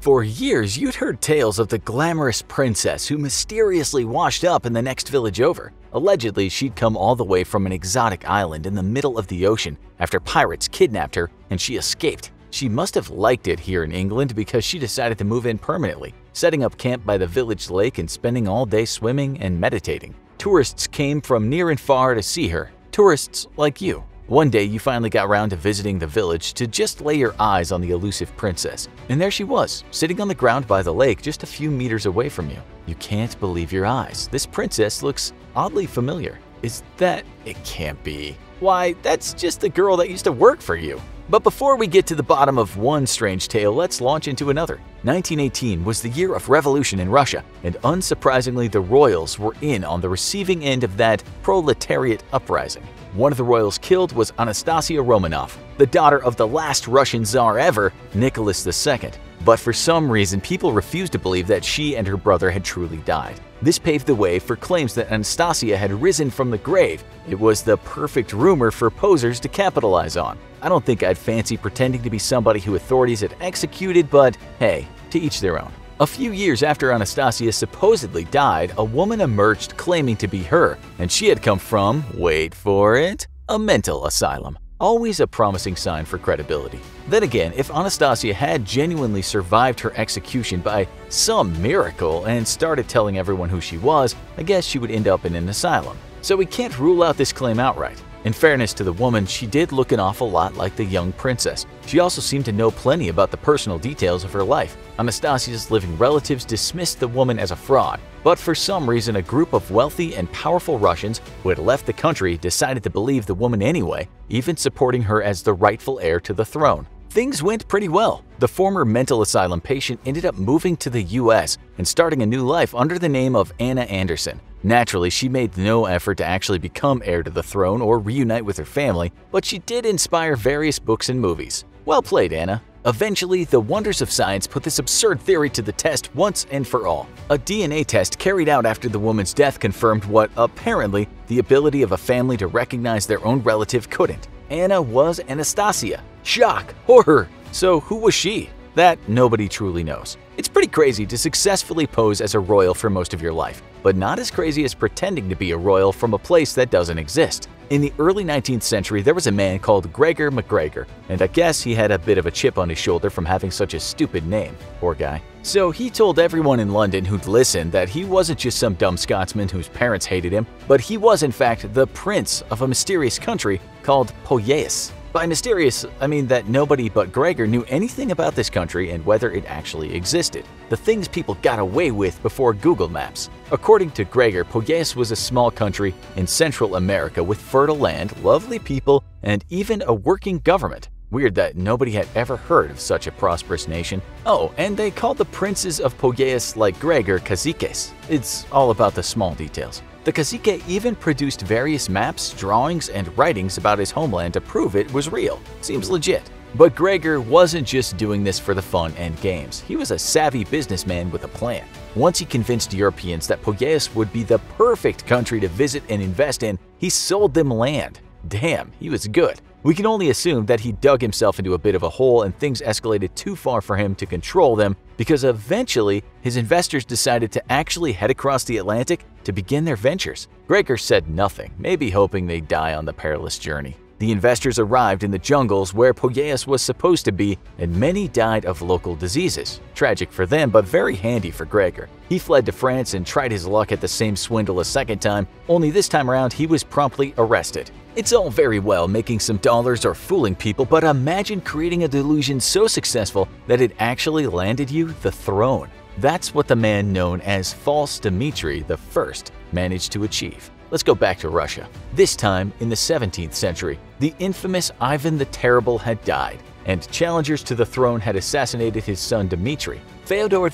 For years, you'd heard tales of the glamorous princess who mysteriously washed up in the next village over. Allegedly, she'd come all the way from an exotic island in the middle of the ocean after pirates kidnapped her and she escaped. She must have liked it here in England because she decided to move in permanently, setting up camp by the village lake and spending all day swimming and meditating. Tourists came from near and far to see her. Tourists like you. One day, you finally got around to visiting the village to just lay your eyes on the elusive princess. And there she was, sitting on the ground by the lake just a few meters away from you. You can't believe your eyes. This princess looks oddly familiar. Is that… It can't be. Why, that's just the girl that used to work for you. But before we get to the bottom of one strange tale, let's launch into another. 1918 was the year of revolution in Russia, and unsurprisingly, the royals were in on the receiving end of that proletariat uprising. One of the royals killed was Anastasia Romanov, the daughter of the last Russian Tsar ever, Nicholas II. But for some reason, people refused to believe that she and her brother had truly died. This paved the way for claims that Anastasia had risen from the grave. It was the perfect rumor for posers to capitalize on. I don't think I'd fancy pretending to be somebody who authorities had executed, but hey, to each their own. A few years after Anastasia supposedly died, a woman emerged claiming to be her, and she had come from, wait for it, a mental asylum. Always a promising sign for credibility. Then again, if Anastasia had genuinely survived her execution by some miracle and started telling everyone who she was, I guess she would end up in an asylum. So we can't rule out this claim outright. In fairness to the woman, she did look an awful lot like the young princess. She also seemed to know plenty about the personal details of her life. Anastasia's living relatives dismissed the woman as a fraud, but for some reason a group of wealthy and powerful Russians who had left the country decided to believe the woman anyway, even supporting her as the rightful heir to the throne. Things went pretty well. The former mental asylum patient ended up moving to the US and starting a new life under the name of Anna Anderson. Naturally, she made no effort to actually become heir to the throne or reunite with her family, but she did inspire various books and movies. Well played, Anna. Eventually, the wonders of science put this absurd theory to the test once and for all. A DNA test carried out after the woman's death confirmed what, apparently, the ability of a family to recognize their own relative couldn't. Anna was Anastasia. Shock! Horror! So who was she? That nobody truly knows. It's pretty crazy to successfully pose as a royal for most of your life, but not as crazy as pretending to be a royal from a place that doesn't exist. In the early 19th century, there was a man called Gregor MacGregor, and I guess he had a bit of a chip on his shoulder from having such a stupid name. Poor guy. So he told everyone in London who'd listen that he wasn't just some dumb Scotsman whose parents hated him, but he was in fact the prince of a mysterious country called Poyais. By mysterious, I mean that nobody but Gregor knew anything about this country and whether it actually existed. The things people got away with before Google Maps. According to Gregor, Poyais was a small country in Central America with fertile land, lovely people, and even a working government. Weird that nobody had ever heard of such a prosperous nation. Oh, and they called the princes of Poyais like Gregor caciques. It's all about the small details. The cacique even produced various maps, drawings, and writings about his homeland to prove it was real. Seems legit. But Gregor wasn't just doing this for the fun and games. He was a savvy businessman with a plan. Once he convinced Europeans that Poyais would be the perfect country to visit and invest in, he sold them land. Damn, he was good. We can only assume that he dug himself into a bit of a hole and things escalated too far for him to control them, because eventually his investors decided to actually head across the Atlantic to begin their ventures. Gregor said nothing, maybe hoping they'd die on the perilous journey. The investors arrived in the jungles where Poyais was supposed to be, and many died of local diseases. Tragic for them, but very handy for Gregor. He fled to France and tried his luck at the same swindle a second time, only this time around he was promptly arrested. It's all very well making some dollars or fooling people, but imagine creating a delusion so successful that it actually landed you the throne. That's what the man known as False Dmitri I managed to achieve. Let's go back to Russia. This time, in the 17th century, the infamous Ivan the Terrible had died, and challengers to the throne had assassinated his son Dmitri. Fyodor I,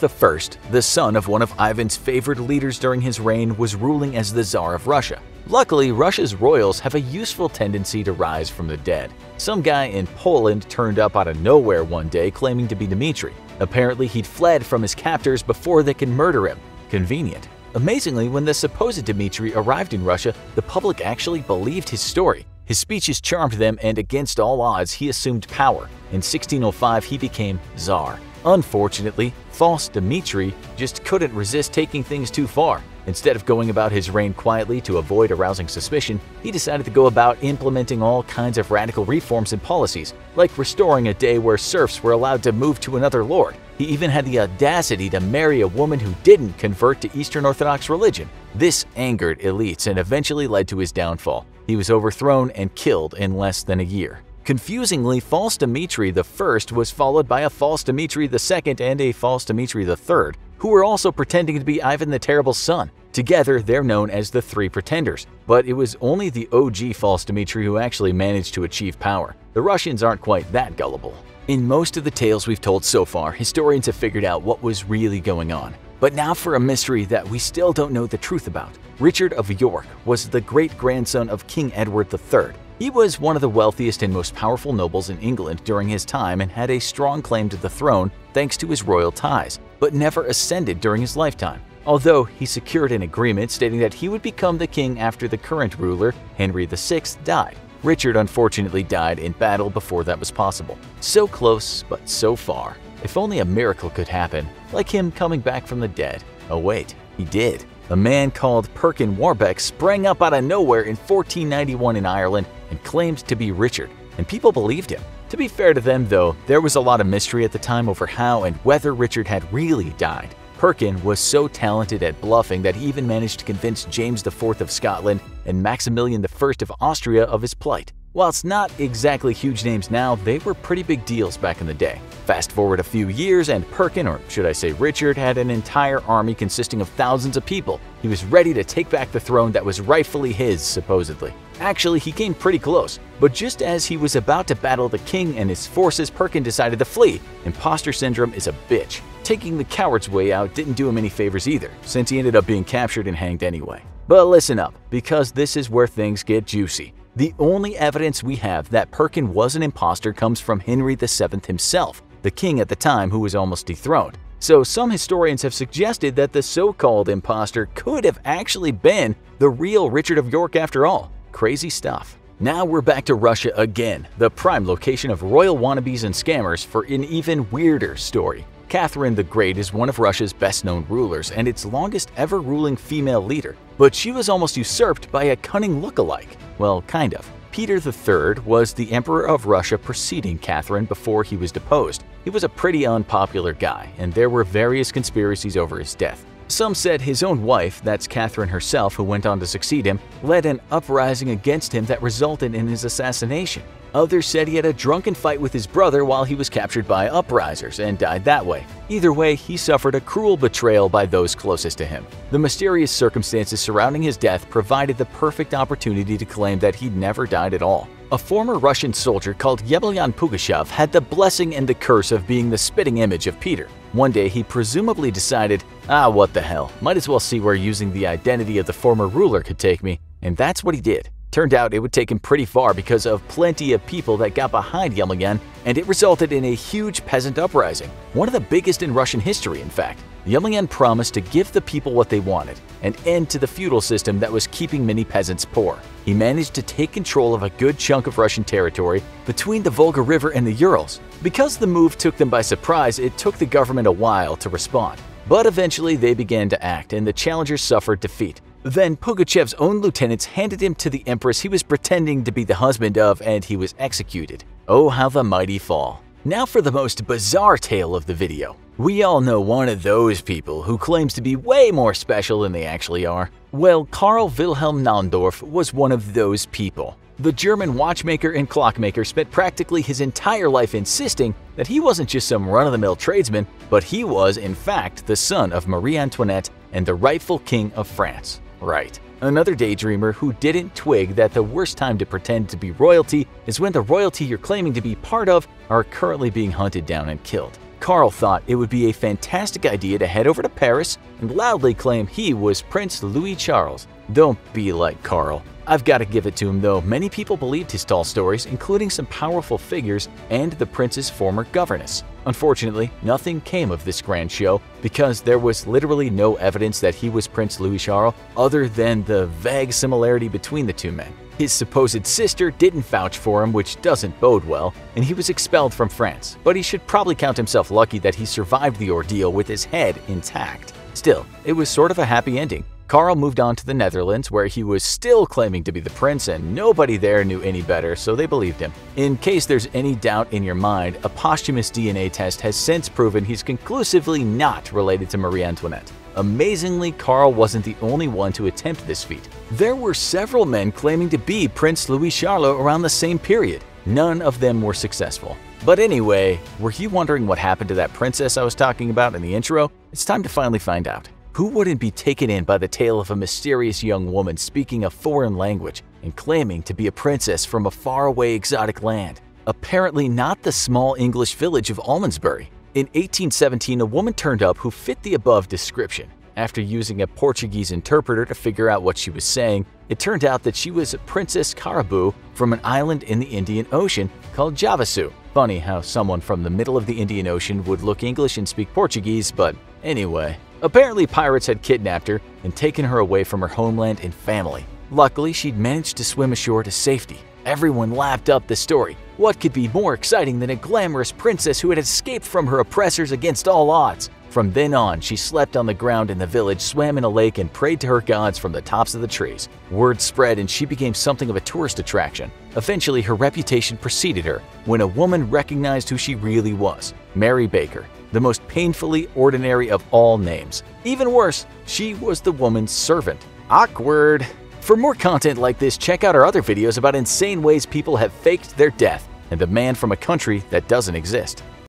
the son of one of Ivan's favored leaders during his reign, was ruling as the Tsar of Russia. Luckily, Russia's royals have a useful tendency to rise from the dead. Some guy in Poland turned up out of nowhere one day claiming to be Dmitri. Apparently, he'd fled from his captors before they could murder him. Convenient. Amazingly, when the supposed Dmitri arrived in Russia, the public actually believed his story. His speeches charmed them, and against all odds, he assumed power. In 1605, he became Tsar. Unfortunately, false Dmitri just couldn't resist taking things too far. Instead of going about his reign quietly to avoid arousing suspicion, he decided to go about implementing all kinds of radical reforms and policies, like restoring a day where serfs were allowed to move to another lord. He even had the audacity to marry a woman who didn't convert to Eastern Orthodox religion. This angered elites and eventually led to his downfall. He was overthrown and killed in less than a year. Confusingly, false Dmitri I was followed by a false Dmitri II and a false Dmitri III, who were also pretending to be Ivan the Terrible's son. Together, they're known as the Three Pretenders. But it was only the OG false Dmitri who actually managed to achieve power. The Russians aren't quite that gullible. In most of the tales we've told so far, historians have figured out what was really going on. But now for a mystery that we still don't know the truth about. Richard of York was the great-grandson of King Edward III. He was one of the wealthiest and most powerful nobles in England during his time and had a strong claim to the throne thanks to his royal ties, but never ascended during his lifetime. Although he secured an agreement stating that he would become the king after the current ruler, Henry VI, died. Richard unfortunately died in battle before that was possible. So close, but so far. If only a miracle could happen, like him coming back from the dead. Oh wait, he did. A man called Perkin Warbeck sprang up out of nowhere in 1491 in Ireland and claimed to be Richard, and people believed him. To be fair to them though, there was a lot of mystery at the time over how and whether Richard had really died. Perkin was so talented at bluffing that he even managed to convince James IV of Scotland and Maximilian I of Austria of his plight. Whilst not exactly huge names now, they were pretty big deals back in the day. Fast forward a few years and Perkin, or should I say Richard, had an entire army consisting of thousands of people. He was ready to take back the throne that was rightfully his, supposedly. Actually, he came pretty close, but just as he was about to battle the king and his forces, Perkin decided to flee. Imposter syndrome is a bitch. Taking the coward's way out didn't do him any favors either, since he ended up being captured and hanged anyway. But listen up, because this is where things get juicy. The only evidence we have that Perkin was an imposter comes from Henry VII himself, the king at the time who was almost dethroned. So some historians have suggested that the so-called imposter could have actually been the real Richard of York after all. Crazy stuff. Now we're back to Russia again, the prime location of royal wannabes and scammers for an even weirder story. Catherine the Great is one of Russia's best-known rulers and its longest ever ruling female leader, but she was almost usurped by a cunning look-alike. Well, kind of. Peter III was the Emperor of Russia preceding Catherine before he was deposed. He was a pretty unpopular guy, and there were various conspiracies over his death. Some said his own wife, that's Catherine herself who went on to succeed him, led an uprising against him that resulted in his assassination. Others said he had a drunken fight with his brother while he was captured by uprisers and died that way. Either way, he suffered a cruel betrayal by those closest to him. The mysterious circumstances surrounding his death provided the perfect opportunity to claim that he'd never died at all. A former Russian soldier called Yemelyan Pugachev had the blessing and the curse of being the spitting image of Peter. One day he presumably decided, what the hell, might as well see where using the identity of the former ruler could take me, and that's what he did. Turned out it would take him pretty far because of plenty of people that got behind Yemelyan, and it resulted in a huge peasant uprising, one of the biggest in Russian history in fact. Yemelyan promised to give the people what they wanted, an end to the feudal system that was keeping many peasants poor. He managed to take control of a good chunk of Russian territory between the Volga River and the Urals. Because the move took them by surprise, it took the government a while to respond. But eventually they began to act, and the challengers suffered defeat. Then Pugachev's own lieutenants handed him to the empress he was pretending to be the husband of, and he was executed. Oh, how the mighty fall. Now for the most bizarre tale of the video. We all know one of those people who claims to be way more special than they actually are. Well, Karl Wilhelm Naundorf was one of those people. The German watchmaker and clockmaker spent practically his entire life insisting that he wasn't just some run-of-the-mill tradesman, but he was, in fact, the son of Marie Antoinette and the rightful king of France. Right. Another daydreamer who didn't twig that the worst time to pretend to be royalty is when the royalty you're claiming to be part of are currently being hunted down and killed. Karl thought it would be a fantastic idea to head over to Paris and loudly claim he was Prince Louis Charles. Don't be like Karl. I've got to give it to him though, many people believed his tall stories, including some powerful figures and the prince's former governess. Unfortunately, nothing came of this grand show because there was literally no evidence that he was Prince Louis Charles other than the vague similarity between the two men. His supposed sister didn't vouch for him, which doesn't bode well, and he was expelled from France. But he should probably count himself lucky that he survived the ordeal with his head intact. Still, it was sort of a happy ending. Karl moved on to the Netherlands, where he was still claiming to be the prince, and nobody there knew any better, so they believed him. In case there's any doubt in your mind, a posthumous DNA test has since proven he's conclusively not related to Marie Antoinette. Amazingly, Karl wasn't the only one to attempt this feat. There were several men claiming to be Prince Louis Charles around the same period. None of them were successful. But anyway, were you wondering what happened to that princess I was talking about in the intro? It's time to finally find out. Who wouldn't be taken in by the tale of a mysterious young woman speaking a foreign language and claiming to be a princess from a faraway exotic land? Apparently not the small English village of Almondsbury. In 1817, a woman turned up who fit the above description. After using a Portuguese interpreter to figure out what she was saying, it turned out that she was Princess Caraboo from an island in the Indian Ocean called Javasu. Funny how someone from the middle of the Indian Ocean would look English and speak Portuguese, but anyway. Apparently, pirates had kidnapped her and taken her away from her homeland and family. Luckily, she'd managed to swim ashore to safety. Everyone lapped up the story. What could be more exciting than a glamorous princess who had escaped from her oppressors against all odds? From then on, she slept on the ground in the village, swam in a lake, and prayed to her gods from the tops of the trees. Word spread and she became something of a tourist attraction. Eventually, her reputation preceded her when a woman recognized who she really was, Mary Baker, the most painfully ordinary of all names. Even worse, she was the woman's servant. Awkward. For more content like this, check out our other videos about insane ways people have faked their death and the man from a country that doesn't exist.